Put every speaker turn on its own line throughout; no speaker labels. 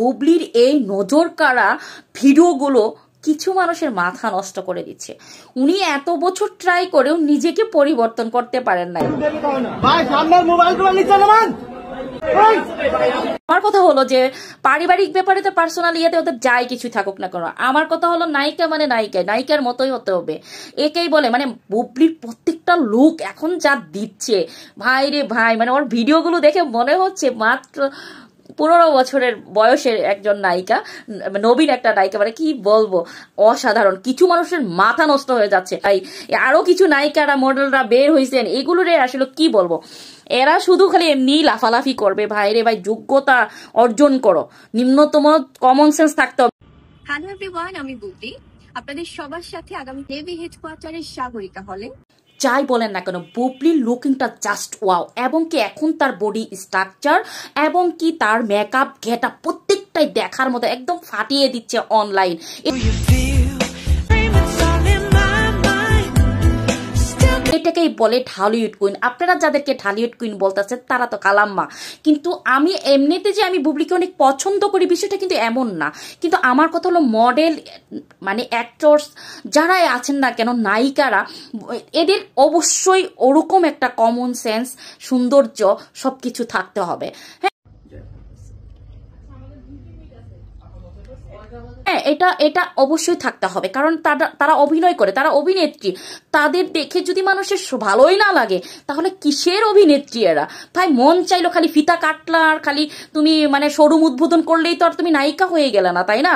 বুবলির এই নজর কাড়া ভিডিওগুলো কিছু মানুষের মাথা নষ্ট করে দিচ্ছে। উনি এত বছর ট্রাই করেও নিজেকে পরিবর্তন করতে পারেন নাই। আমার কথা হলো যে পারিবারিক ব্যাপারে তো পার্সোনাল ইয়েতে ওদের যাই কিছু থাকুক না কেন, আমার কথা হলো নায়িকা মানে নায়িকার মতোই হতে হবে। একেই বলে মানে বুবলির প্রত্যেকটা লুক এখন যা দিচ্ছে ভাই রে ভাই, মানে ওর ভিডিওগুলো দেখে মনে হচ্ছে মাত্র 15 বছরের বয়সের একজন নায়িকা, নবীন একটা নায়িকা, মানে কি বলবো, অসাধারণ। কিছু মানুষের মাথা নষ্ট হয়ে যাচ্ছে। তাই আরো কিছু নায়িকারা মডেলরা বের হয়েছেন, এগুলোরে আসলে কি বলবো, এরা শুধু খালি এমনি লাফালাফি করবে। ভাই রে ভাই, যোগ্যতা অর্জন করো, নিম্নতম কমন সেন্স থাকতে হবে।
হ্যালো এভরিওয়ান, আমি বুবলি, আপনাদের সবার সাথে আগামী নেভি হেডকোয়ার্টারের সাগরিকা হলে
যাই বলেন না কেন, বুবলির লুকিংটা জাস্ট ওয়াও। এবং কি এখন তার বডি স্ট্রাকচার এবং কি তার মেকআপ গেটআপ প্রত্যেকটাই দেখার মতো, একদম ফাটিয়ে দিচ্ছে অনলাইন। এটাকেই বলে ঢালিউড কুইন। আপনারা যাদেরকে ঢালিউড কুইন বলতেছেন তারা তো কালাম্মা, কিন্তু আমি এমনিতে যে আমি বুবলিকে অনেক পছন্দ করি বিষয়টা কিন্তু এমন না। কিন্তু আমার কথা হলো মডেল মানে অ্যাক্টরস যারাই আছেন না কেন, নায়িকারা, এদের অবশ্যই ওরকম একটা কমন সেন্স, সৌন্দর্য সবকিছু থাকতে হবে। হ্যাঁ, এটা অবশ্যই থাকতে হবে, কারণ তারা অভিনয় করে, তারা অভিনেত্রী। তাদের দেখে যদি মানুষের ভালোই না লাগে তাহলে কিসের অভিনেত্রী এরা? ভাই, মন চাইলো খালি ফিতা কাটলা আর খালি তুমি মানে শোরুম উদ্বোধন করলেই তো আর তুমি নায়িকা হয়ে গেলে না, তাই না?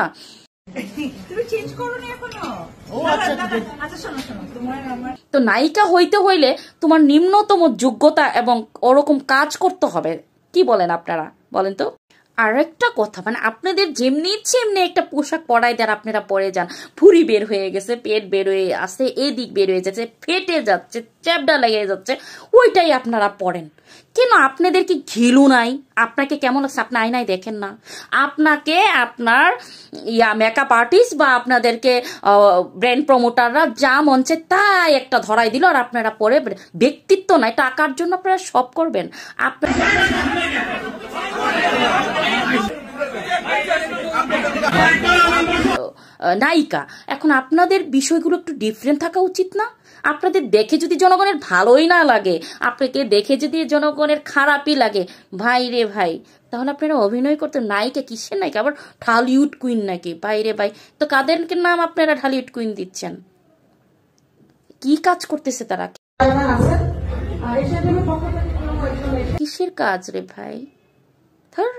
তো নায়িকা হইতে হইলে তোমার নিম্নতম যোগ্যতা এবং ওরকম কাজ করতে হবে। কি বলেন আপনারা, বলেন তো? আর একটা কথা, মানে আপনাদের যেমনি ইচ্ছে এমনি একটা পোশাক পরাই দেন, আপনারা পরে যান, ভুঁড়ি বের হয়ে গেছে, পেট বের হয়ে আসছে, এদিক বের হয়ে যাচ্ছে, ফেটে যাচ্ছে, চ্যাপটা লেগে যাচ্ছে, ওইটাই আপনারা পরেন কেন? আপনাদের কি ঘিলু নাই? আপনাকে কেমন লাগছে? আপনি আয়নায় দেখেন না? আপনাকে আপনার মেকআপ আর্টিস্ট বা আপনাদেরকে ব্র্যান্ড প্রমোটাররা যা মঞ্চে তাই একটা ধরাই দিল, আর আপনারা পরে ব্যক্তিত্ব নাই, টাকার জন্য আপনারা সব করবেন। নায়িকা, এখন আপনাদের বিষয়গুলো একটু ডিফারেন্ট থাকা উচিত না? আপনাদের দেখে যদি জনগণের ভালোই না লাগে, আপনাকে দেখে যদি জনগণের খারাপই লাগে, ভাই রে ভাই, তাহলে আপনারা অভিনয় করতে। নায়িকা কিসের নায়িকা? আবার ঢালিউড কুইন নাকি? ভাই রে ভাই, তো কাদেরকে নাম আপনারা ঢালিউড কুইন দিচ্ছেন? কি কাজ করতেছে তারা? কিসের কাজ রে ভাই? ধর